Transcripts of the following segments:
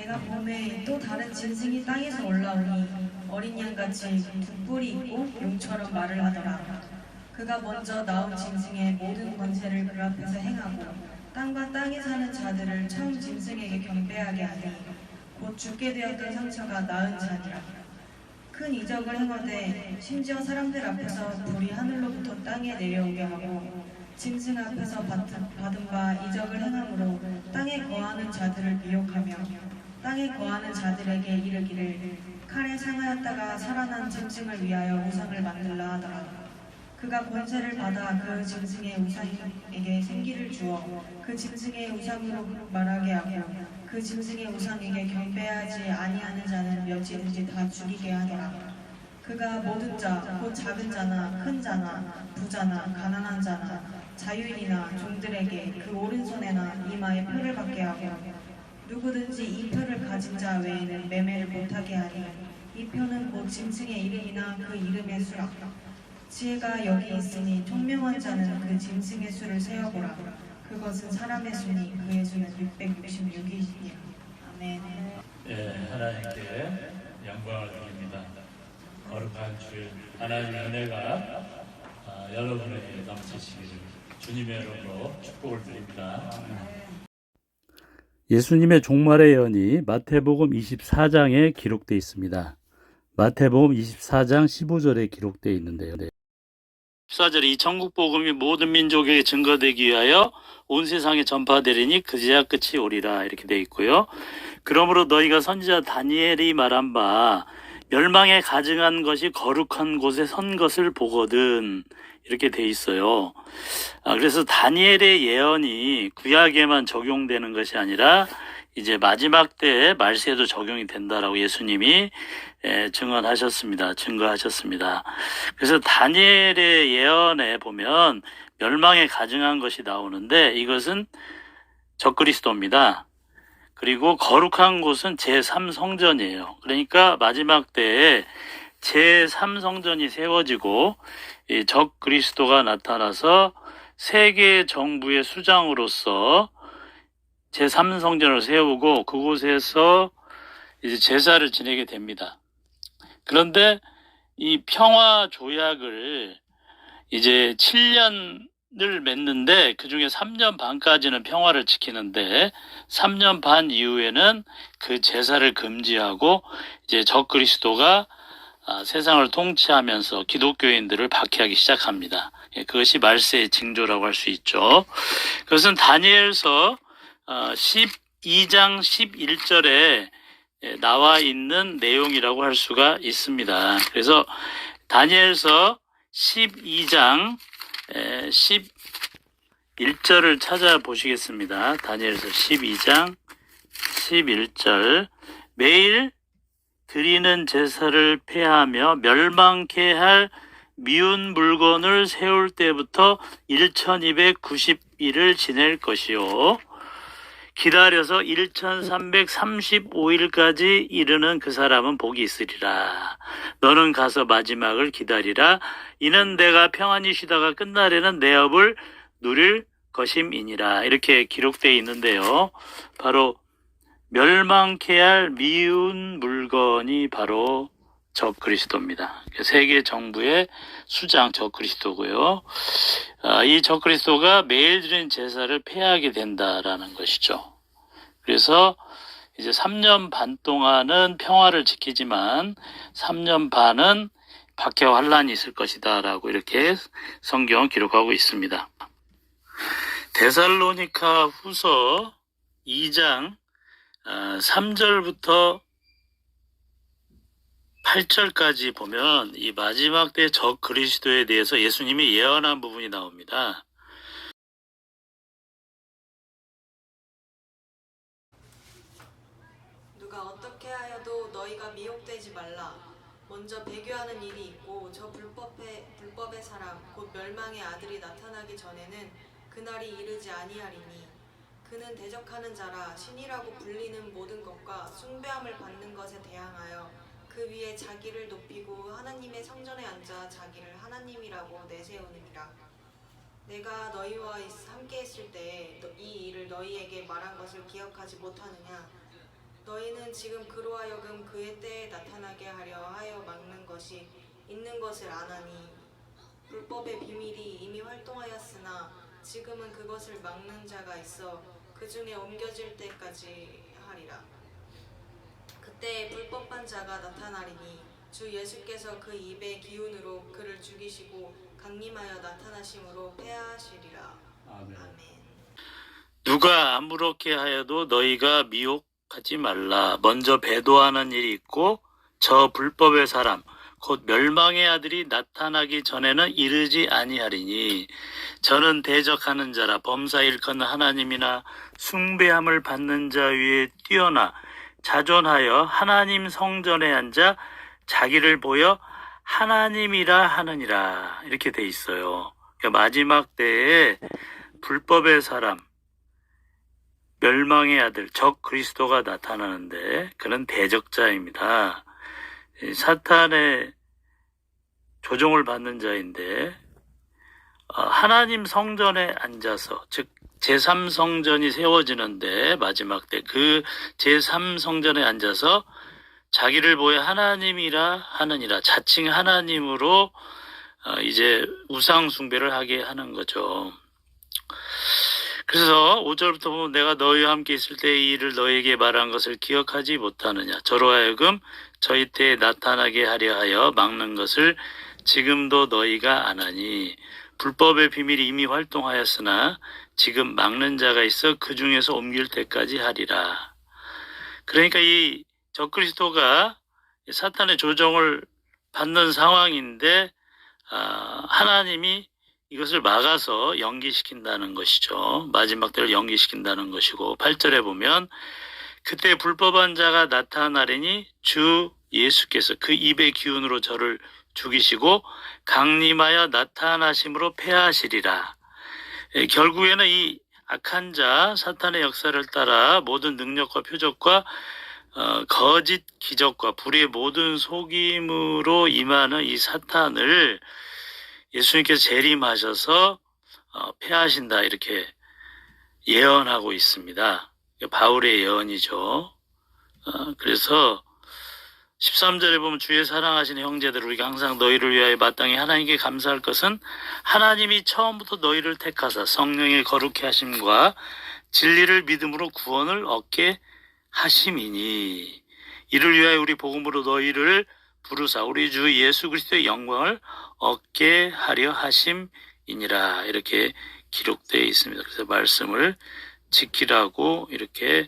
내가 봄에 또 다른 짐승이 땅에서 올라오니 어린 양같이 두 뿔이 있고 용처럼 말을 하더라. 그가 먼저 나온 짐승의 모든 권세를 그 앞에서 행하고 땅과 땅에 사는 자들을 처음 짐승에게 경배하게 하니 곧 죽게 되었던 상처가 나은 자니라. 큰 이적을 행하되 심지어 사람들 앞에서 불이 하늘로부터 땅에 내려오게 하고 짐승 앞에서 받은 바 이적을 행함으로 땅에 거하는 자들을 미혹하며 땅에 거하는 자들에게 이르기를 칼에 상하였다가 살아난 짐승을 위하여 우상을 만들라 하더라. 그가 권세를 받아 그 짐승의 우상에게 생기를 주어 그 짐승의 우상으로 말하게 하고 그 짐승의 우상에게 경배하지 아니하는 자는 몇이든지 다 죽이게 하더라. 그가 모든 자, 곧 작은 자나 큰 자나 부자나 가난한 자나 자유인이나 종들에게 그 오른손에나 이마에 표를 받게 하고 누구든지 이 표를 가진 자 외에는 매매를 못하게 하니 이 표는 곧 짐승의 이름이나 그 이름의 수라. 지혜가 여기 있으니 총명한 자는 그 짐승의 수를 세어보라. 그것은 사람의 수니 그의 수는 666이니라. 아멘. 예, 하나님께 영광을 드립니다. 거룩한 주일 하나님의 은혜가 여러분에게 넘치시기를 주님의 이름으로 축복을 드립니다. 예수님의 종말의 예언이 마태복음 24장에 기록되어 있습니다. 마태복음 24장 15절에 기록되어 있는데요. 14절에 이 천국 복음이 모든 민족에게 증거되기 위하여 온 세상에 전파되리니 그제야 끝이 오리라 이렇게 되어 있고요. 그러므로 너희가 선지자 다니엘이 말한 바 멸망에 가증한 것이 거룩한 곳에 선 것을 보거든 이렇게 돼 있어요. 그래서 다니엘의 예언이 구약에만 적용되는 것이 아니라 이제 마지막 때의 말세에도 적용이 된다라고 예수님이 증거하셨습니다. 그래서 다니엘의 예언에 보면 멸망에 가증한 것이 나오는데 이것은 적그리스도입니다. 그리고 거룩한 곳은 제3성전이에요. 그러니까 마지막 때에 제3성전이 세워지고 이 적그리스도가 나타나서 세계 정부의 수장으로서 제3성전을 세우고 그곳에서 이제 제사를 지내게 됩니다. 그런데 이 평화 조약을 이제 7년을 맺는데 그 중에 3년 반까지는 평화를 지키는데 3년 반 이후에는 그 제사를 금지하고 이제 적그리스도가 세상을 통치하면서 기독교인들을 박해하기 시작합니다. 그것이 말세의 징조라고 할 수 있죠. 그것은 다니엘서 12장 11절에 나와 있는 내용이라고 할 수가 있습니다. 그래서 다니엘서 12장 11절을 찾아보시겠습니다. 다니엘서 12장 11절 매일 드리는 제사를 폐하며 멸망케 할 미운 물건을 세울 때부터 1290일을 지낼 것이요 기다려서 1335일까지 이르는 그 사람은 복이 있으리라. 너는 가서 마지막을 기다리라. 이는 내가 평안히 쉬다가 끝날에는 내 업을 누릴 것임이니라. 이렇게 기록되어 있는데요. 바로 멸망케 할 미운 물건이 바로 적그리스도입니다. 세계 정부의 수장 적그리스도고요. 이 적그리스도가 매일 드리는 제사를 폐하게 된다라는 것이죠. 그래서 이제 3년 반 동안은 평화를 지키지만 3년 반은 박해와 환란이 있을 것이다 라고 이렇게 성경은 기록하고 있습니다. 데살로니가 후서 2장 3절부터 8절까지 보면 이 마지막 때 적그리스도에 대해서 예수님이 예언한 부분이 나옵니다. 누가 어떻게 하여도 너희가 미혹되지 말라. 먼저 배교하는 일이 있고 저 불법의 사람 곧 멸망의 아들이 나타나기 전에는 그날이 이르지 아니하리니 그는 대적하는 자라 신이라고 불리는 모든 것과 숭배함을 받는 것에 대항하여 그 위에 자기를 높이고 하나님의 성전에 앉아 자기를 하나님이라고 내세우느니라. 내가 너희와 함께 있을 때에 이 일을 너희에게 말한 것을 기억하지 못하느냐. 너희는 지금 그로 하여금 그의 때에 나타나게 하려 하여 막는 것이 있는 것을 아나니 불법의 비밀이 이미 활동하였으나 지금은 그것을 막는 자가 있어 그 중에 옮겨질 때까지 하리라. 그때 불법한 자가 나타나리니 주 예수께서 그 입의 기운으로 그를 죽이시고 강림하여 나타나심으로 패하시리라. 아멘. 아멘. 누가 아무렇게 하여도 너희가 미혹하지 말라. 먼저 배도하는 일이 있고 저 불법의 사람 곧 멸망의 아들이 나타나기 전에는 이르지 아니하리니 저는 대적하는 자라 범사 일컫는 하나님이나 숭배함을 받는 자 위에 뛰어나 자존하여 하나님 성전에 앉아 자기를 보여 하나님이라 하느니라. 이렇게 돼 있어요. 그러니까 마지막 때에 불법의 사람, 멸망의 아들, 적 그리스도가 나타나는데 그는 대적자입니다. 사탄의 조종을 받는 자인데 하나님 성전에 앉아서, 즉 제3성전이 세워지는데 마지막 때 그 제3성전에 앉아서 자기를 보여 하나님이라 하느니라. 자칭 하나님으로 이제 우상 숭배를 하게 하는 거죠. 그래서 5절부터 보면 내가 너희와 함께 있을 때 이 일을 너희에게 말한 것을 기억하지 못하느냐. 저로 하여금 저희 때에 나타나게 하려 하여 막는 것을 지금도 너희가 안 하니 불법의 비밀이 이미 활동하였으나 지금 막는 자가 있어 그 중에서 옮길 때까지 하리라. 그러니까 이 적그리스도가 사탄의 조정을 받는 상황인데 하나님이 이것을 막아서 연기시킨다는 것이죠. 마지막 때를 연기시킨다는 것이고 8절에 보면 그때 불법한 자가 나타나리니 주 예수께서 그 입의 기운으로 저를 죽이시고 강림하여 나타나심으로 패하시리라. 결국에는 이 악한 자 사탄의 역사를 따라 모든 능력과 표적과 거짓 기적과 불의 모든 속임으로 임하는 이 사탄을 예수님께서 재림하셔서 패하신다, 이렇게 예언하고 있습니다. 바울의 예언이죠. 그래서 13절에 보면 주의 사랑하시는 형제들, 우리가 항상 너희를 위하여 마땅히 하나님께 감사할 것은 하나님이 처음부터 너희를 택하사 성령의 거룩히 하심과 진리를 믿음으로 구원을 얻게 하심이니 이를 위하여 우리 복음으로 너희를 부르사 우리 주 예수 그리스도의 영광을 얻게 하려 하심이니라. 이렇게 기록되어 있습니다. 그래서 말씀을 지키라고 이렇게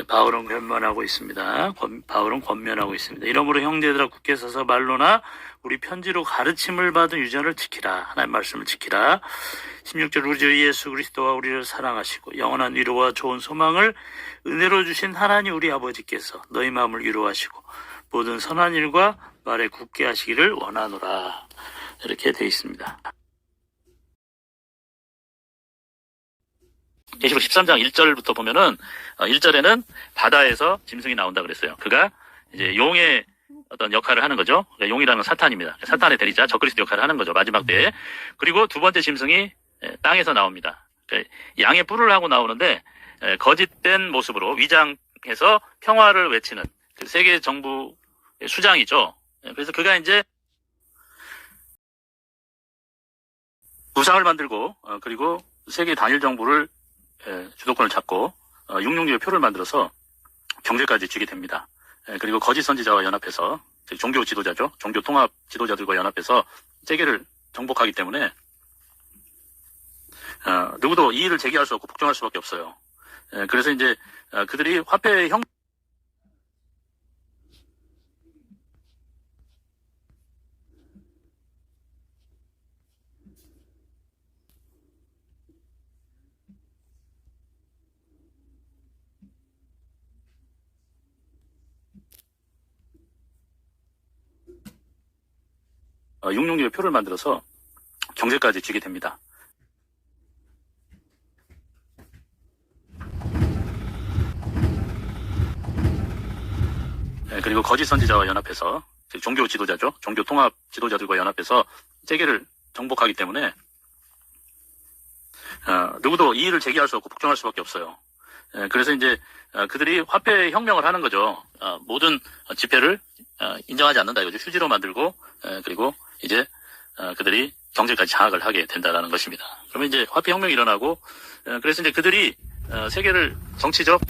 바울은 권면하고 있습니다. 바울은 권면하고 있습니다. 이러므로 형제들아 굳게 서서 말로나 우리 편지로 가르침을 받은 유전을 지키라. 하나님의 말씀을 지키라. 16절 우리 주 예수 그리스도와 우리를 사랑하시고 영원한 위로와 좋은 소망을 은혜로 주신 하나님 우리 아버지께서 너희 마음을 위로하시고 모든 선한 일과 말에 굳게 하시기를 원하노라. 이렇게 되어 있습니다. 계시록 13장 1절부터 보면은 1절에는 바다에서 짐승이 나온다 그랬어요. 그가 이제 용의 어떤 역할을 하는 거죠. 그러니까 용이라는 건 사탄입니다. 사탄의 대리자 적그리스도 역할을 하는 거죠. 마지막 때에. 그리고 두 번째 짐승이 땅에서 나옵니다. 그러니까 양의 뿔을 하고 나오는데 거짓된 모습으로 위장해서 평화를 외치는 그 세계 정부 수장이죠. 그래서 그가 이제 우상을 만들고 그리고 세계 단일 정부를 주도권을 잡고 666의 표를 만들어서 경제까지 쥐게 됩니다. 그리고 거짓 선지자와 연합해서 종교 지도자죠. 종교 통합 지도자들과 연합해서 세계를 정복하기 때문에 누구도 이의를 제기할 수 없고 복종할 수밖에 없어요. 그래서 이제 그들이 화폐의 666의 표를 만들어서 경제까지 쥐게 됩니다. 그리고 거짓 선지자와 연합해서 종교 지도자죠. 종교 통합 지도자들과 연합해서 세계를 정복하기 때문에 누구도 이의를 제기할 수 없고 복종할 수밖에 없어요. 그래서 이제 그들이 화폐 혁명을 하는 거죠. 모든 지폐를 인정하지 않는다 이거죠. 휴지로 만들고 그리고 이제 그들이 경제까지 장악을 하게 된다라는 것입니다. 그러면 이제 화폐 혁명이 일어나고 그래서 이제 그들이 세계를 정치적,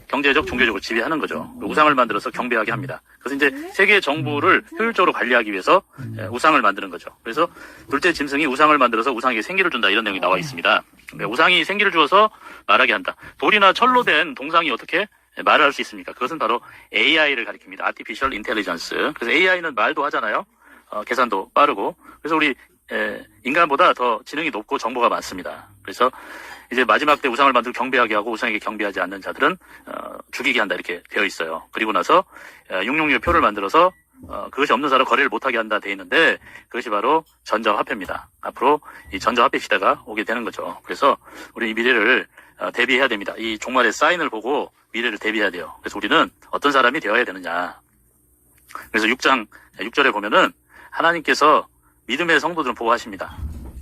경제적, 종교적으로 지배하는 거죠. 우상을 만들어서 경배하게 합니다. 그래서 이제 세계 정부를 효율적으로 관리하기 위해서 우상을 만드는 거죠. 그래서 둘째 짐승이 우상을 만들어서 우상에게 생기를 준다 이런 내용이 나와 있습니다. 우상이 생기를 주어서 말하게 한다. 돌이나 철로 된 동상이 어떻게 말을 할 수 있습니까? 그것은 바로 AI를 가리킵니다. Artificial Intelligence. 그래서 AI는 말도 하잖아요. 계산도 빠르고. 그래서 우리 인간보다 더 지능이 높고 정보가 많습니다. 그래서 이제 마지막 때 우상을 만들고 경배하게 하고 우상에게 경배하지 않는 자들은 죽이게 한다 이렇게 되어 있어요. 그리고 나서 666 표를 만들어서 그것이 없는 사람 거래를 못하게 한다 되어 있는데 그것이 바로 전자화폐입니다. 앞으로 이 전자화폐 시대가 오게 되는 거죠. 그래서 우리 이 미래를 대비해야 됩니다. 이 종말의 사인을 보고 미래를 대비해야 돼요. 그래서 우리는 어떤 사람이 되어야 되느냐. 그래서 6장 6절에 보면은 하나님께서 믿음의 성도들은 보호하십니다.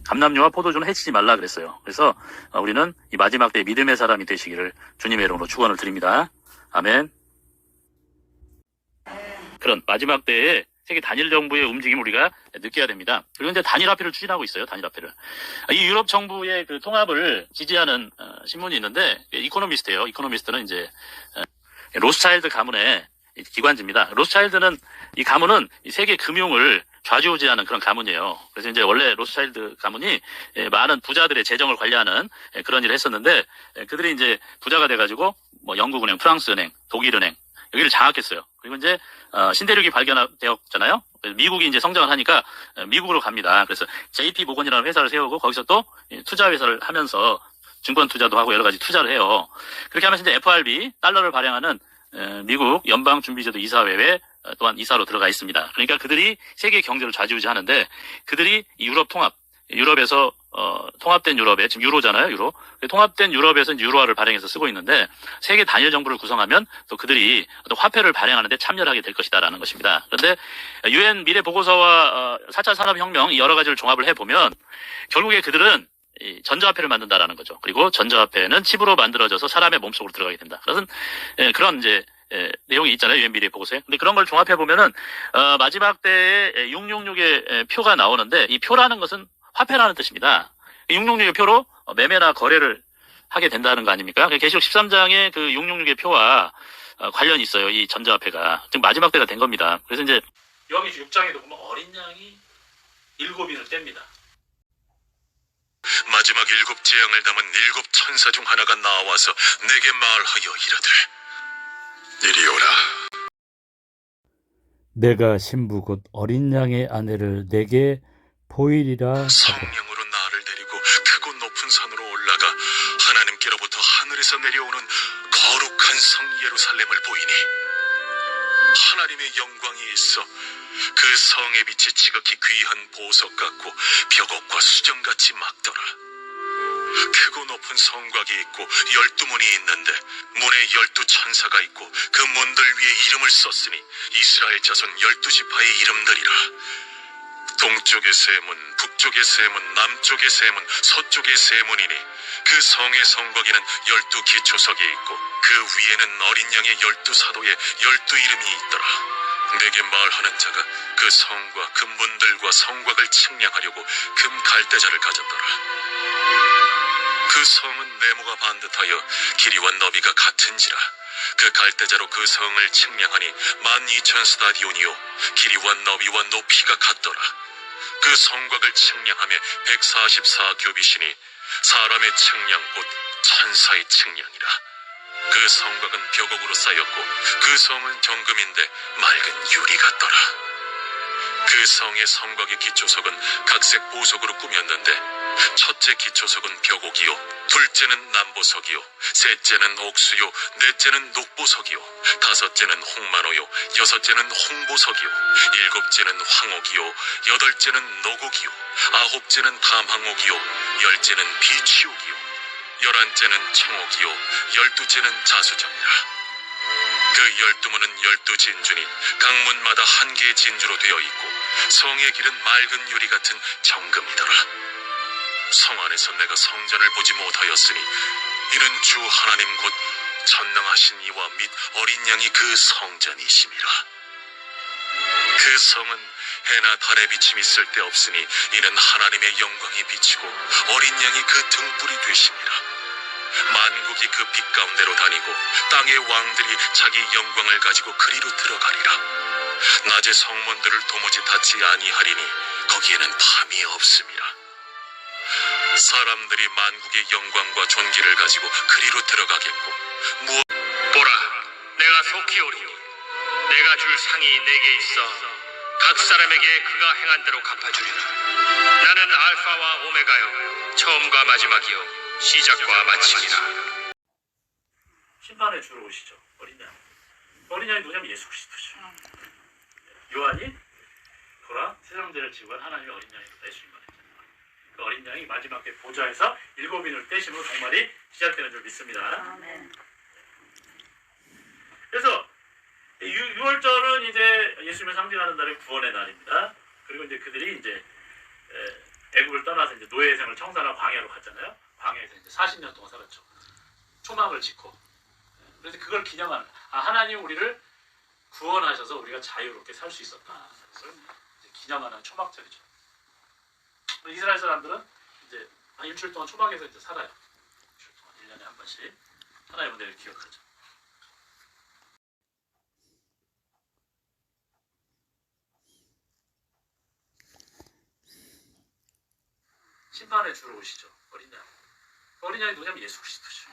감람류와 포도주는 해치지 말라 그랬어요. 그래서 우리는 이 마지막 때 믿음의 사람이 되시기를 주님의 이름으로 축원을 드립니다. 아멘. 그런 마지막 때에 세계 단일 정부의 움직임을 우리가 느껴야 됩니다. 그리고 이제 단일화폐를 추진하고 있어요. 단일화폐를. 이 유럽 정부의 그 통합을 지지하는 신문이 있는데 이코노미스트예요. 이코노미스트는 이제 로스차일드 가문의 기관지입니다. 로스차일드는 이 가문은 이 세계 금융을 좌지우지하는 그런 가문이에요. 그래서 이제 원래 로스차일드 가문이 많은 부자들의 재정을 관리하는 그런 일을 했었는데 그들이 이제 부자가 돼가지고 뭐 영국은행, 프랑스은행, 독일은행 여기를 장악했어요. 그리고 이제 신대륙이 발견되었잖아요. 미국이 이제 성장을 하니까 미국으로 갑니다. 그래서 JP 모건이라는 회사를 세우고 거기서 또 투자 회사를 하면서 증권 투자도 하고 여러 가지 투자를 해요. 그렇게 하면서 이제 FRB 달러를 발행하는 미국 연방준비제도 이사회에 또한 이사로 들어가 있습니다. 그러니까 그들이 세계 경제를 좌지우지하는데 그들이 유럽 통합, 유럽에서 통합된 유럽에 지금 유로잖아요, 유로. 통합된 유럽에서 이제 유로화를 발행해서 쓰고 있는데 세계 단일 정부를 구성하면 또 그들이 어떤 화폐를 발행하는데 참여를 하게 될 것이다라는 것입니다. 그런데 UN 미래 보고서와 4차 산업혁명 여러 가지를 종합을 해보면 결국에 그들은 이 전자화폐를 만든다라는 거죠. 그리고 전자화폐는 칩으로 만들어져서 사람의 몸속으로 들어가게 된다. 그런 이제 내용이 있잖아요. UN 미래 보고서에. 근데 그런 걸 종합해 보면은 마지막 때에 666의 표가 나오는데 이 표라는 것은 화폐라는 뜻입니다. 666의 표로 매매나 거래를 하게 된다는 거 아닙니까? 계시록 13장의 그 666의 표와 관련이 있어요. 이 전자화폐가. 지금 마지막 때가 된 겁니다. 그래서 이제 여기 6장에도 보면 어린 양이 7인을 뗍니다. 마지막 7 재앙을 담은 7 천사 중 하나가 나와서 내게 말하여 이르되 이리 오라. 내가 신부 곧 어린 양의 아내를 내게 보이리라 하고 성령으로 나를 데리고 크고 높은 산으로 올라가 하나님께로부터 하늘에서 내려오는 거룩한 성 예루살렘을 보이니 하나님의 영광이 있어 그 성의 빛이 지극히 귀한 보석 같고 벽옥과 수정같이 막더라. 크고 높은 성곽이 있고 12문이 있는데 문에 12 천사가 있고 그 문들 위에 이름을 썼으니 이스라엘 자손 12지파의 이름들이라. 동쪽의 세 문, 북쪽의 세 문, 남쪽의 세 문, 서쪽의 세 문이니 그 성의 성곽에는 12 기초석이 있고 그 위에는 어린 양의 12사도의 12이름이 있더라. 내게 말하는 자가 그 성과 그 문들과 성곽을 측량하려고 금 갈대자를 가졌더라. 그 성은 네모가 반듯하여 길이와 너비가 같은지라. 그 갈대자로 그 성을 측량하니 12,000 스타디온이요 길이와 너비와 높이가 같더라. 그 성곽을 측량하며 144 규빗이니 사람의 측량 곧 천사의 측량이라. 그 성곽은 벽옥으로 쌓였고 그 성은 정금인데 맑은 유리 같더라. 그 성의 성곽의 기초석은 각색 보석으로 꾸몄는데 첫째 기초석은 벽옥이요 둘째는 남보석이요 셋째는 옥수요 넷째는 녹보석이요 다섯째는 홍만호요 여섯째는 홍보석이요 일곱째는 황옥이요 여덟째는 노곡이요 아홉째는 담항옥이요 열째는 비치옥이요 11째는 청옥이요 12째는 자수정이라. 그 12문은 12 진주니 각 문마다 한 개의 진주로 되어 있고 성의 길은 맑은 유리 같은 정금이더라. 성 안에서 내가 성전을 보지 못하였으니 이는 주 하나님 곧 전능하신 이와 및 어린 양이 그 성전이심이라. 그 성은 해나 달의 비침이 쓸데없으니 이는 하나님의 영광이 비치고 어린 양이 그 등불이 되심이라. 만국이 그 빛 가운데로 다니고 땅의 왕들이 자기 영광을 가지고 그리로 들어가리라. 낮에 성문들을 도무지 닫지 아니하리니 거기에는 밤이 없음이라. 사람들이 만국의 영광과 존귀를 가지고 그리로 들어가겠고 보라, 내가 속히 오리니 내가 줄 상이 내게 있어 각 사람에게 그가 행한 대로 갚아주리라. 나는 알파와 오메가요 처음과 마지막이요 시작과 마침이라. 심판의 주로 오시죠. 어린 양. 어린 양이 누구냐면 예수 그리스도죠. 요한이 보라, 세상 죄를 지고 간 하나님의 어린 양이 되신 거예요. 그 어린 양이 마지막 때 보좌에서 7인을 떼심으로 종말이 시작되는 줄 믿습니다. 아멘. 그래서 6월절은 이제 예수님을 상징하는 날의 구원의 날입니다. 그리고 이제 그들이 이제 애국을 떠나서 이제 노예의 생을 청산하고 광야로 갔잖아요. 광야에서 이제 40년 동안 살았죠. 초막을 짓고. 그래서 그걸 기념하는, 하나님 우리를 구원하셔서 우리가 자유롭게 살 수 있었다. 그래서 이제 기념하는 초막절이죠. 이스라엘 사람들은 이제 한 일주일 동안 초막에서 이제 살아요. 일주일 동안 1년에 한 번씩 하나님의 은혜를 기억하죠. 심판의 주로 오시죠. 어린 양. 어린 양이 누구냐면 예수 그리스도죠.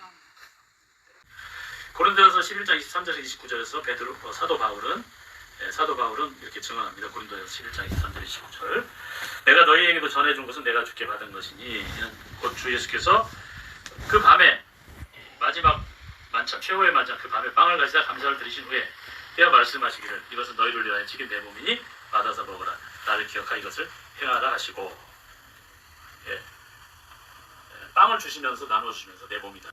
고린도전서 11장 23절에서 29절에서 사도 바울은 이렇게 증언합니다. 고린도전서 11장 23절 29절. 내가 너희에게도 전해준 것은 내가 주께 받은 것이니 이는 곧 주 예수께서 그 밤에 마지막 만찬 최후의 만찬 그 밤에 빵을 가지다 감사를 드리신 후에 떼어 말씀하시기를 이것은 너희를 위하여 지kin 내 몸이니 받아서 먹으라. 나를 기억하 이것을 행하라 하시고 빵을 주시면서 나눠주시면서 내 몸이다.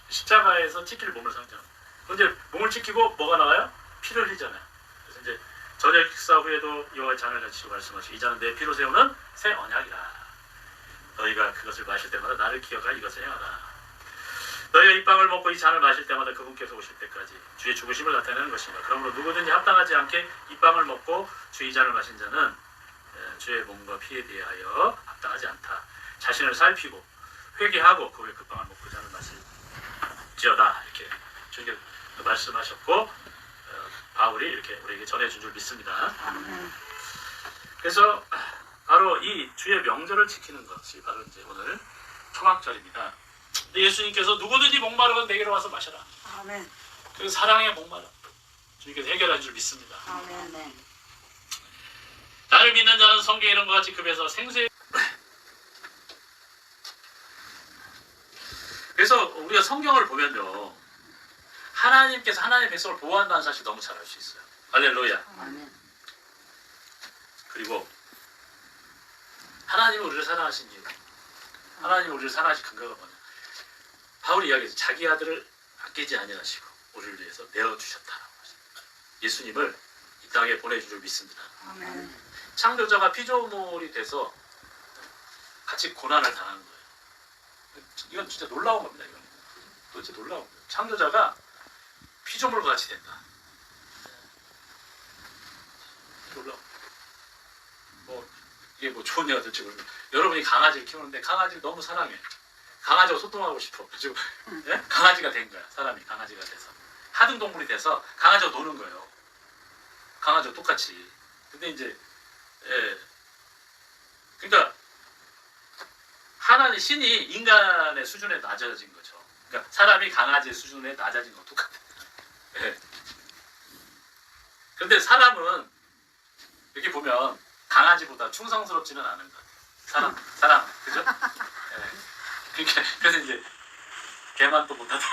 십자가에서 찍힐 몸을 상징합니다. 근데 몸을 찍히고 뭐가 나와요? 피를 흘리잖아요. 그래서 이제 저녁 식사 후에도 여호와의 잔을 가지고 말씀하시고 이 잔은 내 피로 세우는 새 언약이라. 너희가 그것을 마실 때마다 나를 기억하여 이것을 행하라. 너희가 이 빵을 먹고 이 잔을 마실 때마다 그분께서 오실 때까지 주의 죽으심을 나타내는 것입니다. 그러므로 누구든지 합당하지 않게 이 빵을 먹고 주의 잔을 마신 자는 주의 몸과 피에 대하여 합당하지 않다. 자신을 살피고 회개하고 그 후에 그 빵을 먹고 잔을 마실지어다. 이렇게 주님께 말씀하셨고 바울이 이렇게 우리에게 전해준 줄 믿습니다. 그래서 바로 이 주의 명절을 지키는 것이 바로 이제 오늘 초막절입니다. 예수님께서 누구든지 목마르건 내게로 와서 마셔라. 아멘. 그 사랑에 목마르 주님께서 해결한 줄 믿습니다. 아멘. 나를 믿는 자는 성경에 이런 것 같이 급해서 생수에 그래서 우리가 성경을 보면요 하나님께서 하나님의 백성을 보호한다는 사실 너무 잘 알 수 있어요. 할렐루야. 아멘. 그리고 하나님은 우리를 사랑하신 이유, 하나님은 우리를 사랑하신 근거가 뭐냐? 바울이 이야기해서 자기 아들을 아끼지 아니하시고 우리를 위해서 내어주셨다라고 하십니다. 예수님을 이 땅에 보내준 줄 믿습니다. 아멘. 창조자가 피조물이 돼서 같이 고난을 당하는 거예요. 이건 진짜 놀라운 겁니다. 이건 도대체 놀라운 거예요. 창조자가 피조물과 같이 된다. 놀라운 거예요. 이게 뭐 좋은 얘가 될지 모르겠는데 여러분이 강아지를 키우는데 강아지를 너무 사랑해. 강아지와 소통하고 싶어. 그래서 강아지가 된 거야. 사람이 강아지가 돼서 하등 동물이 돼서 강아지와 노는 거예요. 강아지와 똑같이. 근데 이제 그러니까 하나님 신이 인간의 수준에 낮아진 거죠. 그러니까 사람이 강아지의 수준에 낮아진 거 똑같아요. 그런데 사람은 이렇게 보면 강아지보다 충성스럽지는 않은 것 같아요. 사람, 그죠? 그러니까 그래서 이제 개만 또 못하다.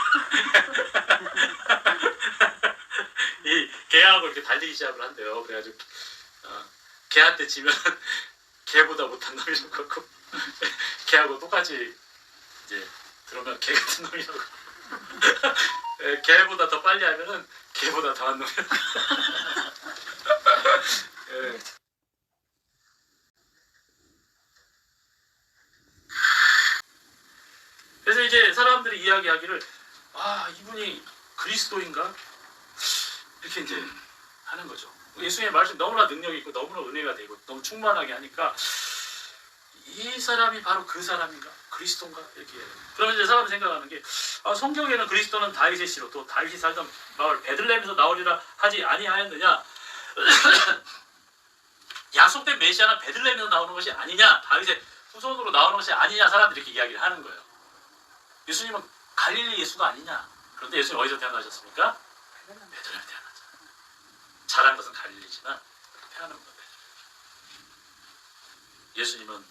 이 개하고 이렇게 달리기 시합을 한대요. 그래가지고 개한테 지면 개보다 못한 놈이라고 하고 개하고 똑같이 이제 들어오면 개 같은 놈이라고. 개보다 더 빨리 하면은 개보다 더한 놈이라고. 그래서 이제 사람들이 이야기하기를 이분이 그리스도인가? 이렇게 이제 하는 거죠. 예수님의 말씀 너무나 능력이 있고 너무나 은혜가 되고 너무 충만하게 하니까 이 사람이 바로 그 사람인가? 그리스도인가? 이렇게. 그러면 이제 사람이 생각하는 게 성경에는 그리스도는 다윗의 씨로 또 다윗이 살던 마을 베들레헴에서 나오리라 하지 아니하였느냐? 약속된 메시아는 베들레헴에서 나오는 것이 아니냐? 다윗의 후손으로 나오는 것이 아니냐? 사람들이 이렇게 이야기를 하는 거예요. 예수님은 갈릴리 예수가 아니냐? 그런데 예수님 어디서 태어나셨습니까? 베들레헴 태어났잖아요. 자란 것은 갈릴리지만 태어난 건 베들레헴. 예수님은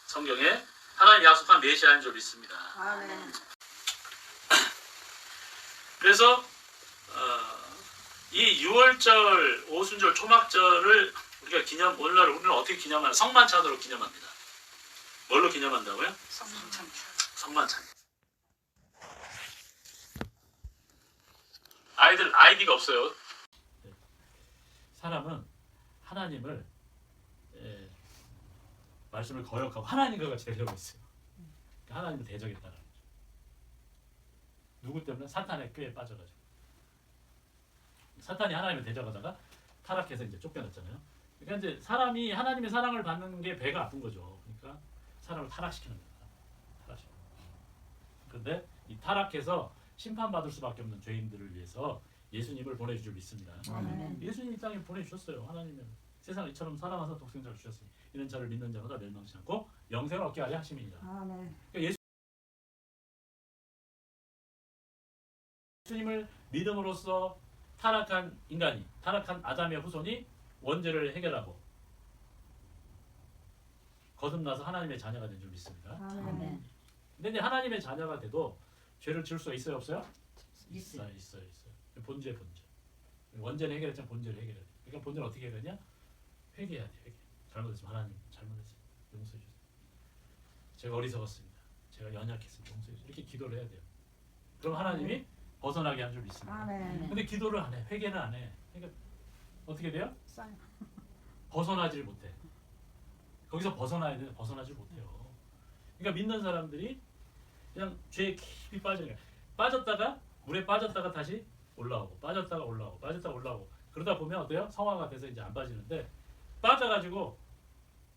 성경에 하나님 약속한 메시아인 줄 믿습니다. 아멘. 그래서 이 6월절, 오순절, 초막절을 우리가 오늘날 어떻게 기념하냐? 성만찬으로 기념합니다. 뭘로 기념한다고요? 성만찬. 아이들 아이디가 없어요. 사람은 하나님을 말씀을 거역하고 하나님과 같이 되려고 했어요. 하나님을 대적했다는 거죠. 누구 때문에? 사탄의 꾀에 빠져가지고. 사탄이 하나님을 대적하다가 타락해서 이제 쫓겨났잖아요. 그러니까 이제 사람이 하나님의 사랑을 받는 게 배가 아픈 거죠. 그러니까 사람을 타락시키는 거야. 타락시키는 거야. 그런데 이 타락해서 심판받을 수밖에 없는 죄인들을 위해서 예수님을 보내줄 줄 믿습니다. 아멘. 예수님이 이 땅에 보내주셨어요. 하나님은 세상을 이처럼 사랑하사 독생자를 주셨으니 이는 저를 믿는 자마다 멸망치 않고 영생을 얻게 하려 하심이니라. 아멘. 그러니까 예수님을 믿음으로써 타락한 인간이, 타락한 아담의 후손이 원죄를 해결하고 거듭나서 하나님의 자녀가 된 줄 믿습니다. 아멘. 근데 이제 하나님의 자녀가 돼도 죄를 지을 수 있어요, 없어요? 있어요. 있어요. 본죄. 원죄는 해결했지만 본죄를 해결해야 돼. 그러니까 본죄는 어떻게 해결하냐? 회개해야 돼. 회개. 잘못했으면 하나님 잘못했어요. 용서해 주세요. 제가 어리석었습니다. 제가 연약했습니다. 용서해 주세요. 이렇게 기도를 해야 돼요. 그럼 하나님이 벗어나게 한 줄 믿습니다. 아멘. 근데 기도를 안 해. 회개는 안 해. 그러니까 어떻게 돼요? 쌀. 벗어나질 못해. 거기서 벗어나야 되는데 벗어나질 못해요. 그러니까 믿는 사람들이 그냥 죄에 깊이 빠졌다가 물에 빠졌다가 다시 올라오고 빠졌다가 올라오고 그러다 보면 어때요? 성화가 돼서 이제 안 빠지는데 빠져가지고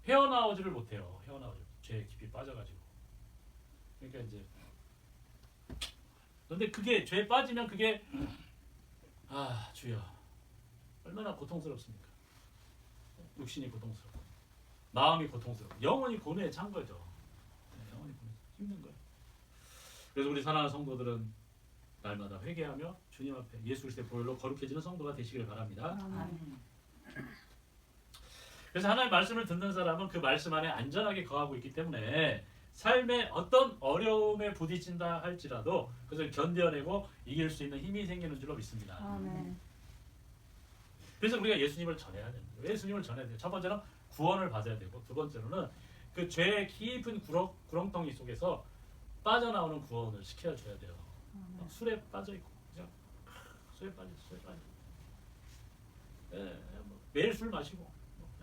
헤어나오지를 못해요. 죄에 깊이 빠져가지고. 그러니까 이제 근데 그게 죄에 빠지면 그게 주여 얼마나 고통스럽습니까? 육신이 고통스럽고 마음이 고통스럽고 영혼이 고뇌에 찬 거죠. 영혼이 고뇌 힘든 거예요. 그래서 우리 사랑하는 성도들은 날마다 회개하며 주님 앞에 예수 그리스도의 보혈로 거룩해지는 성도가 되시길 바랍니다. 아멘. 그래서 하나님의 말씀을 듣는 사람은 그 말씀 안에 안전하게 거하고 있기 때문에 삶의 어떤 어려움에 부딪힌다 할지라도 그것을 견뎌내고 이길 수 있는 힘이 생기는 줄로 믿습니다. 아멘. 그래서 우리가 예수님을 전해야 됩니다. 왜 예수님을 전해야 돼요? 첫 번째는 구원을 받아야 되고 두 번째로는 그 죄의 깊은 구렁텅이 속에서 빠져나오는 구원을 시켜줘야 돼요. 술에 빠져있고 그냥 술에 빠져. 뭐 매일 술 마시고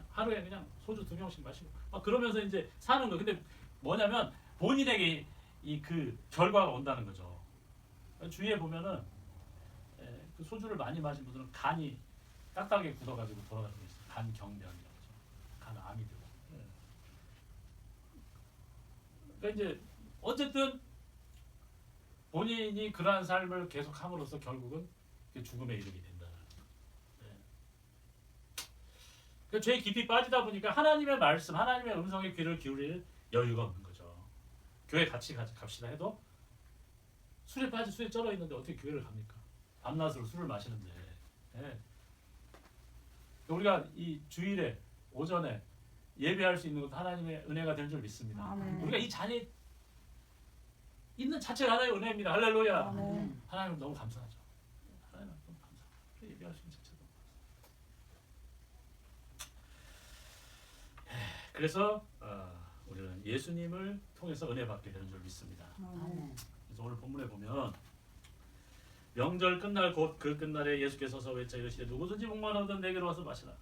하루에 그냥 소주 2병씩 마시고 그러면서 이제 사는 거예요. 근데 뭐냐면 본인에게 이 그 결과가 온다는 거죠. 주위에 보면은 그 소주를 많이 마신 분들은 간이 딱딱하게 굳어가지고 돌아가는 거 있어요. 간경변이라고 하죠. 간암이 되고. 그러니까 이제 어쨌든 본인이 그러한 삶을 계속함으로써 결국은 죽음에 이르게 된다. 그 죄에 깊이 빠지다 보니까 하나님의 말씀, 하나님의 음성에 귀를 기울일 여유가 없는 거죠. 교회 같이 갑시다 해도 술에 쩔어 있는데 어떻게 교회를 갑니까? 밤낮으로 술을 마시는데. 우리가 이 주일에 오전에 예배할 수 있는 것도 하나님의 은혜가 될 줄 믿습니다. 아멘. 우리가 이 자리에 있는 자체가 하나님의 은혜입니다. 할렐루야. 아멘. 하나님 너무 감사하죠. 하나님 너무 감사하죠. 예배할 수 있는 자체도 감사하죠. 그래서 우리는 예수님을 통해서 은혜 받게 되는 줄 믿습니다. 아멘. 그래서 오늘 본문에 보면 명절 끝날 곧 그 끝날에 예수께서 서서 외쳐 이르시되 누구든지 목마르거든 내게로 와서 마시라.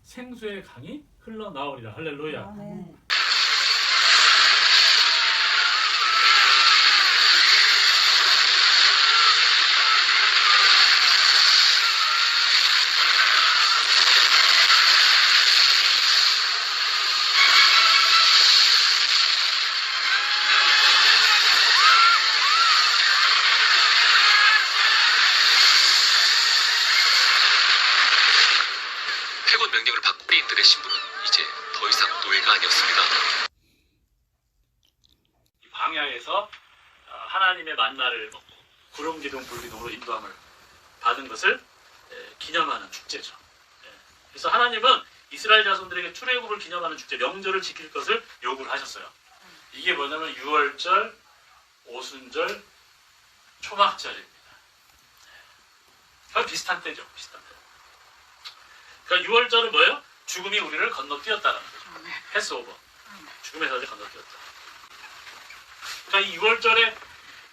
생수의 강이 흘러나오리라. 할렐루야. 아멘. 신부는 이제 더 이상 노예가 아니었습니다. 이 광야에서 하나님의 만나를 먹고 구름 기둥 불 기둥으로 인도함을 받은 것을 기념하는 축제죠. 그래서 하나님은 이스라엘 자손들에게 출애굽을 기념하는 축제 명절을 지킬 것을 요구를 하셨어요. 이게 뭐냐면 유월절, 오순절, 초막절입니다. 거의 비슷한 때죠. 비슷한 때. 그러니까 유월절은 뭐예요? 죽음이 우리를 건너뛰었다는 거죠. 패스오버. 죽음의 사자를 건너뛰었다. 그러니까 이 유월절에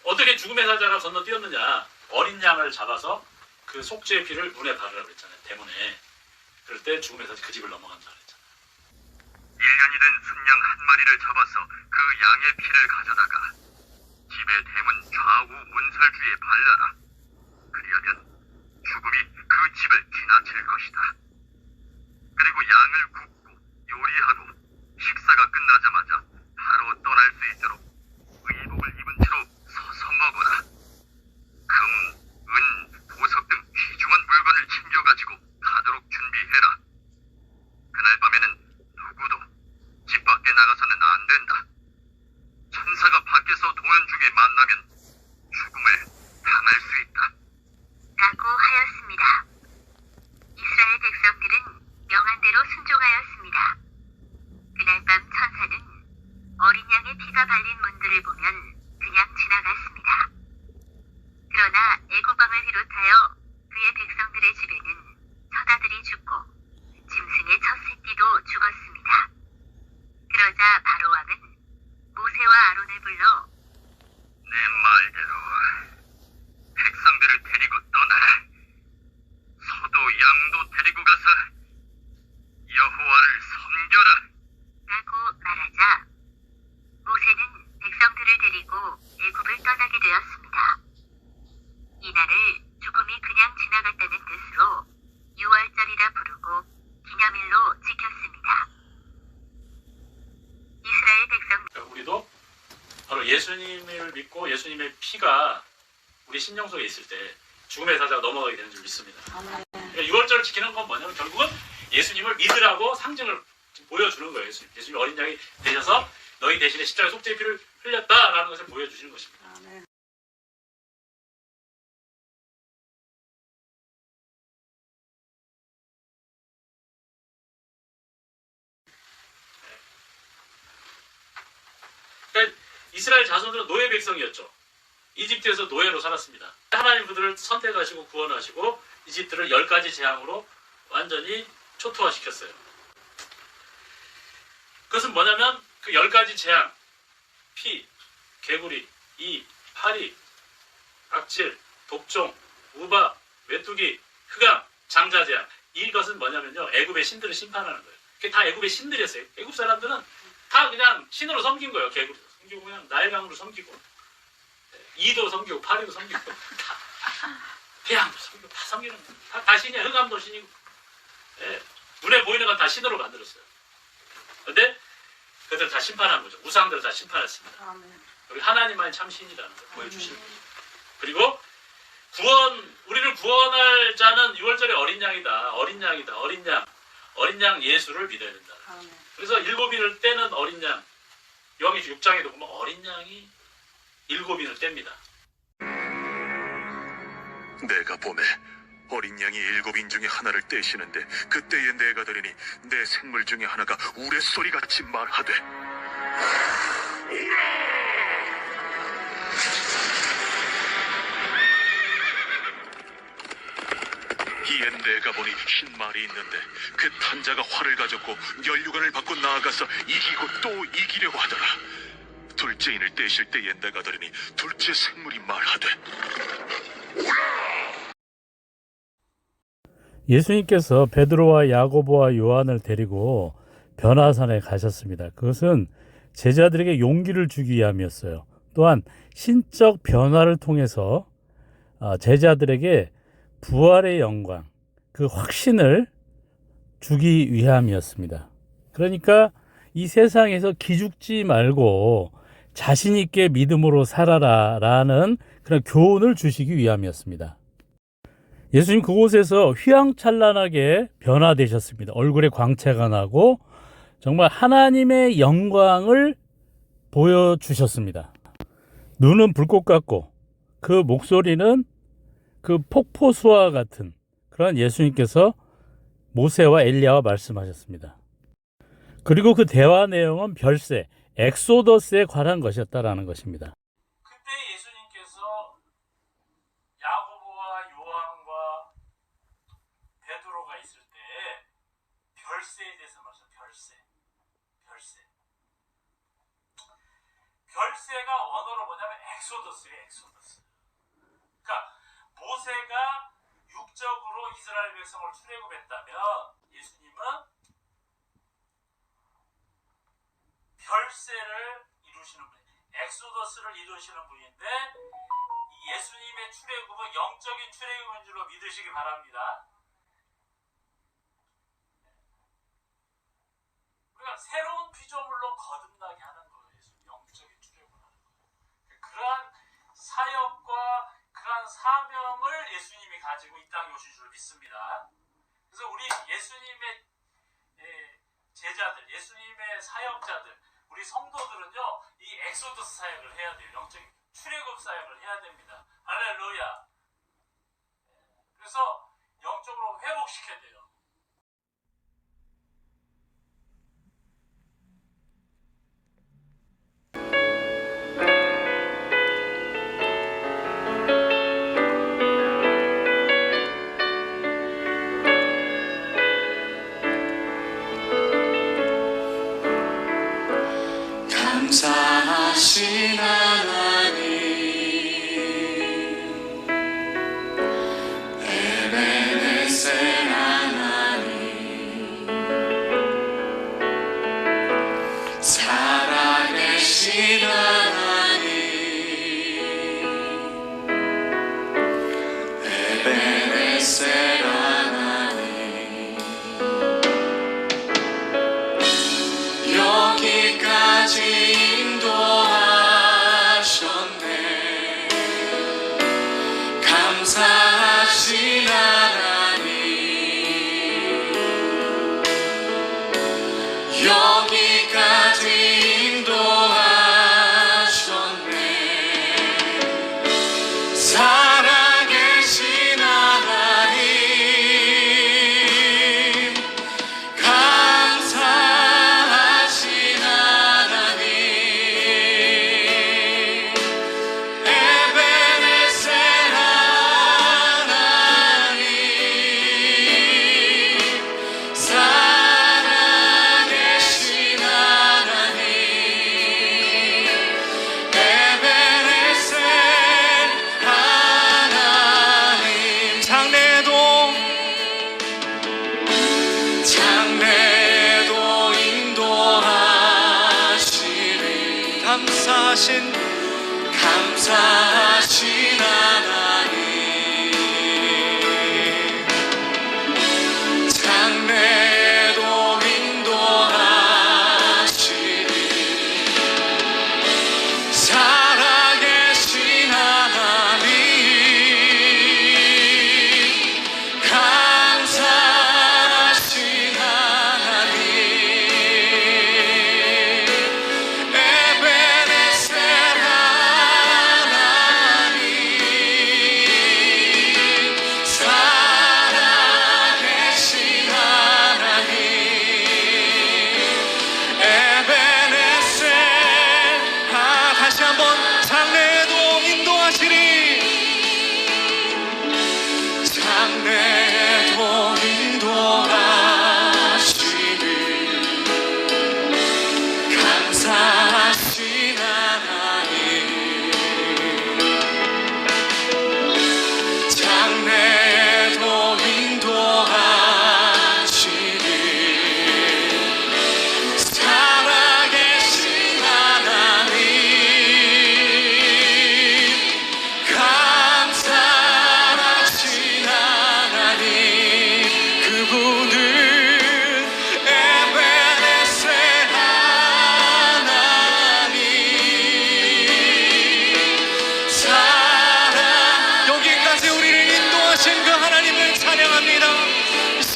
어떻게 죽음의 사자가 건너뛰었느냐? 어린 양을 잡아서 그 속죄의 피를 문에 바르라고 그랬잖아요. 대문에. 그럴 때 죽음의 사자 그 집을 넘어간다 그랬잖아요. 1년이 된 순양 한 마리를 잡아서 그 양의 피를 가져다가 집의 대문 좌우 문설주에 발라라. 그리하면 죽음이 그 집을 지나칠 것이다. 그리고 양을 굽고 요리하고 식사가 끝나자마자 바로 떠날 수 있도록 의복을 입은 채로 서서 먹어라. 금, 은, 보석 등 귀중한 물건을 챙겨가지고 가도록 준비해라. 그날 밤에는 누구도 집 밖에 나가서는 안 된다. 천사가 밖에서 도는 중에 만나면 죽음을 당할 수 있다. 라고 하였습니다. 이스라엘 백성들은 명한대로 순종하였습니다. 그날 밤 천사는 어린 양의 피가 발린 문들을 보면 그냥 지나갔습니다. 그러나 애굽왕을 비롯하여 그의 백성들의 집에는 처자들이 죽고 짐승의 첫 새끼도 죽었습니다. 그러자 바로 왕은 모세와 아론을 불러 내 말대로 백성들을 데리고 떠나라. 소도 양도 데리고 가서 여호와를 섬겨라. 라고 말하자 모세는 백성들을 데리고 애굽을 떠나게 되었습니다. 이날을 죽음이 그냥 지나갔다는 뜻으로 유월절이라 부르고 기념일로 지켰습니다. 이스라엘 백성 우리도 바로 예수님을 믿고 예수님의 피가 우리 심령 속에 있을 때 죽음의 사자가 넘어가게 되는 줄 믿습니다. 그러니까 유월절을 지키는 건 뭐냐면 결국은 예수님을 믿으라고 상징을 보여주는 거예요. 예수님이 어린 양이 되셔서 너희 대신에 십자가에 속죄의 피를 흘렸다라는 것을 보여주시는 것입니다. 그러니까 이스라엘 자손들은 노예 백성이었죠. 이집트에서 노예로 살았습니다. 하나님 그들을 선택하시고 구원하시고 이집트를 10가지 재앙으로 완전히 초토화시켰어요. 그것은 뭐냐면 그 10가지 재앙, 피, 개구리, 이, 파리, 악질, 독종, 우박, 메뚜기, 흑암, 장자재앙. 이것은 뭐냐면요, 애굽의 신들을 심판하는 거예요. 그게 다 애굽의 신들이었어요. 애굽 사람들은 다 그냥 신으로 섬긴 거예요. 개구리도 섬기고 그냥 나일강으로 섬기고 이도 섬기고 파리도 섬기고 다 태양도 섬기고 다 섬기는 거예요. 다 신이야. 흑암도 신이고 눈에 보이는 건 다 신으로 만들었어요. 근데 그들 다 심판한 거죠. 우상들을 다 심판했습니다. 우리 하나님만이 참 신이라는 걸 보여주시는 거죠. 그리고 우리를 구원할 자는 6월절에 어린 양이다. 어린 양 예수를 믿어야 된다. 그래서 7인을 떼는 어린 양, 요한계시록 6장에도 보면 어린 양이 7인을 뗍니다. 내가 봄에 어린 양이 7인 중에 하나를 떼시는데 그때에 내가 들으니 내 생물 중에 하나가 우레소리같이 말하되 이에 내가 보니 흰 말이 있는데 그 탄자가 활을 가졌고 면류관을 받고 나아가서 이기고 또 이기려고 하더라. 둘째 인을 떼실 때에 내가 들으니 둘째 생물이 말하되 예수님께서 베드로와 야고보와 요한을 데리고 변화산에 가셨습니다. 그것은 제자들에게 용기를 주기 위함이었어요. 또한 신적 변화를 통해서 제자들에게 부활의 영광, 그 확신을 주기 위함이었습니다. 그러니까 이 세상에서 기죽지 말고 자신 있게 믿음으로 살아라 라는 그런 교훈을 주시기 위함이었습니다. 예수님 그곳에서 휘황찬란하게 변화되셨습니다. 얼굴에 광채가 나고 정말 하나님의 영광을 보여주셨습니다. 눈은 불꽃 같고 그 목소리는 그 폭포수와 같은 그런 예수님께서 모세와 엘리야와 말씀하셨습니다. 그리고 그 대화 내용은 별세, 엑소더스에 관한 것이었다라는 것입니다. 그때 예수님께서 야고보와 요한과 베드로가 있을 때 별세에 대해서 말씀. 별세가 원어로 뭐냐면 엑소더스예요. 엑소더스. 그러니까 모세가 육적으로 이스라엘 백성을 출애굽했다면 예수님은 별세를 이루시는 분, 엑소더스를 이루시는 분인데 이 예수님의 출애굽은 영적인 출애굽인 줄로 믿으시기 바랍니다. 그러니까 새로운 피조물로 거듭나게 하는 거예요. 예수님 영적인 출애굽을 하는 거예요. 그러한 사역과 그러한 사명을 예수님이 가지고 이 땅에 오신 줄 믿습니다. 그래서 우리 예수님의 제자들, 예수님의 사역자들, 우리 성도들은요, 이 엑소더스 사역을 해야 돼요. 영적인 출애굽 사역을 해야 됩니다. 할렐루야. 그래서 영적으로 회복시켜야 돼요. 감사하신 하나님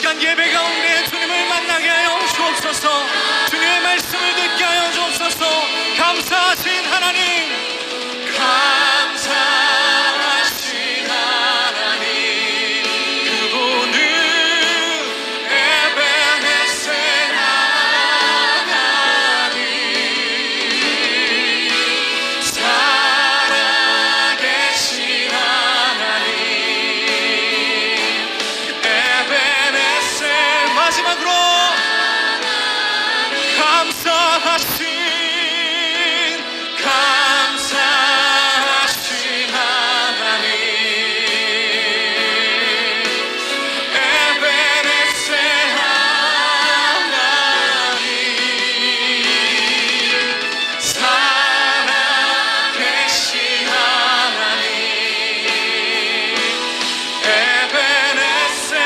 시간 예배 가운데 주님을 만나게 하여 주옵소서. 주님의 말씀을 듣게 하여 주옵소서. 감사하신 하나님, 감사하신 하나님, 그분은 에베네셀 하나님, 살아계신 하나님, 에베네셀. 마지막으로 감사하신 하나님, 에베네셀 하나님, 살아계신 하나님, 에베네셀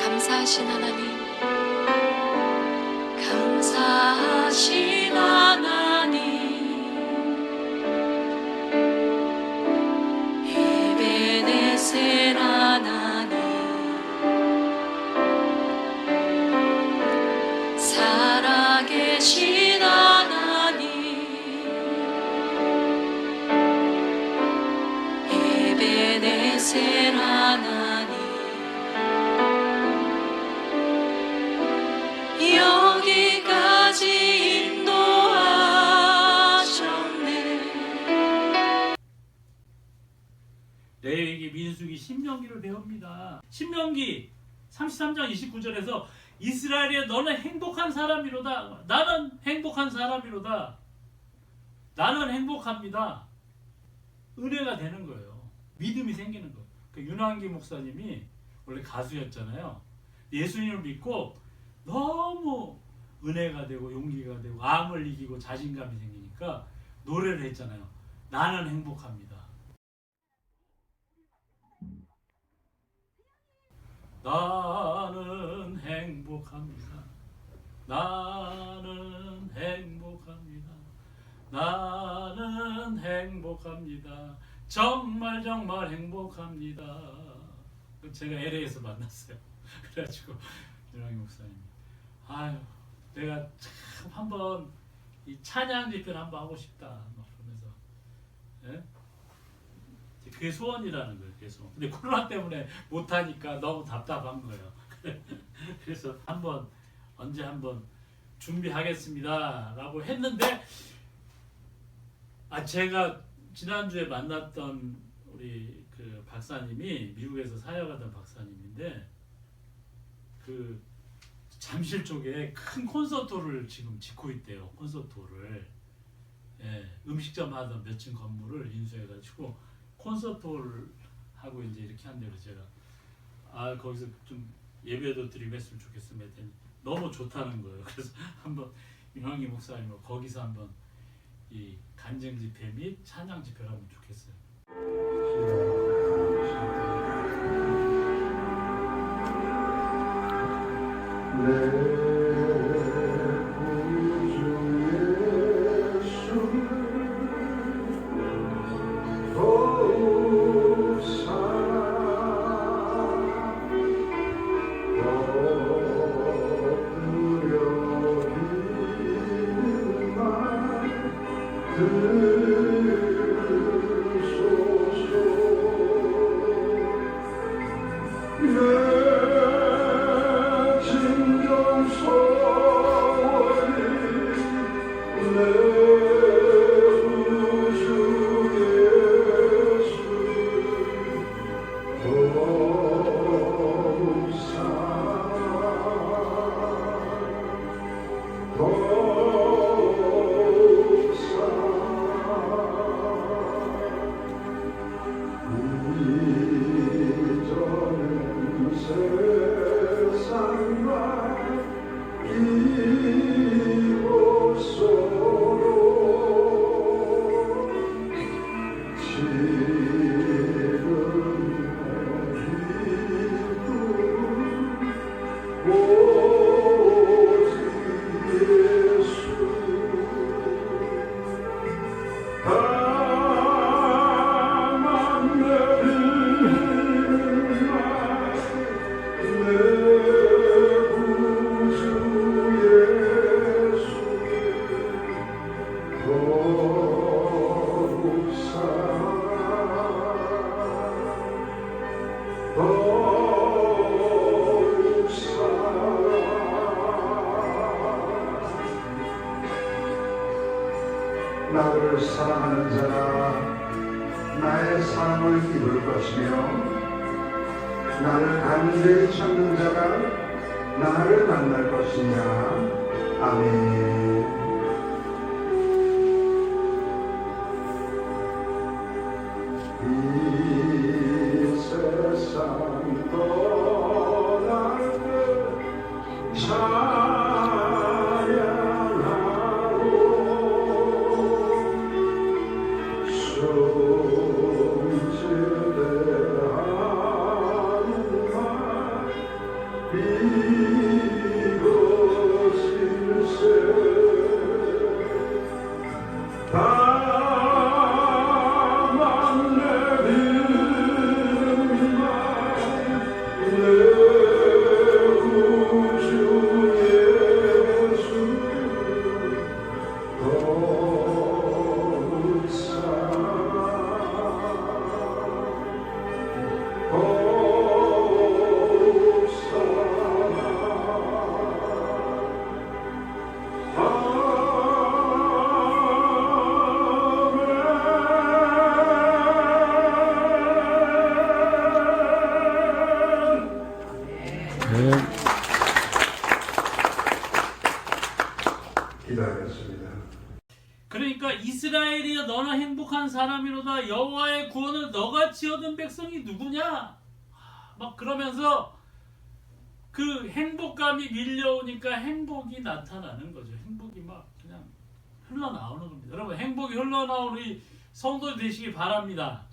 감사하신 하나님, 감사하신 하나님, 에베네셀 하나님, 살아계신 하나님, 에베네셀 하나님, 여기까지 인도하셨네. 레위기, 민수기, 신명기를 배웁니다. 신명기 33장 29절에서 이스라엘이여 너는 행복한 사람이로다. 나는 행복한 사람이로다. 나는 행복합니다. 은혜가 되는 거예요. 믿음이 생기는 거예요. 그 윤환기 목사님이 원래 가수였잖아요. 예수님을 믿고 너무 은혜가 되고 용기가 되고 암을 이기고 자신감이 생기니까 노래를 했잖아요. 나는 행복합니다. 나는 행복합니다. 나는 행복합니다. 나는 행복합니다. 정말 정말 행복합니다. 제가 LA에서 만났어요. 그래가지고 윤환기 목사님, 아유 내가 참 한번 이 찬양 집회를 한번 하고 싶다 막 그러면서, 예? 그게 소원이라는 거예요. 그게 소원. 근데 코로나 때문에 못 하니까 너무 답답한 거예요. 그래서 한번 언제 한번 준비하겠습니다라고 했는데, 제가 지난주에 만났던 우리 그 박사님이 미국에서 사역하던 박사님인데, 그 잠실 쪽에 큰 콘서트홀을 지금 짓고 있대요. 콘서트홀을, 예, 음식점 하던 몇 층 건물을 인수해가지고 콘서트홀 하고 이제 이렇게 한대요. 제가 거기서 좀 예배도 드리고 했으면 좋겠으면 했더니 너무 좋다는 거예요. 그래서 한번 윤환기 목사님과 거기서 한번 이 간증 집회 및 찬양 집회를 하면 좋겠어요. 내 진정 나를 사랑하는 자가 나의 사랑을 입을 것이며 나를 간절히 찾는 자가 나를 만날 것이냐. 아멘. 이 세상 떠날 때 기다렸습니다. 그러니까 이스라엘이여 너는 행복한 사람이로다. 여호와의 구원을 너같이 얻은 백성이 누구냐? 막 그러면서 그 행복감이 밀려오니까 행복이 나타나는 거죠. 행복이 막 그냥 흘러나오는 겁니다. 여러분 행복이 흘러나오는 이 성도 되시기 바랍니다.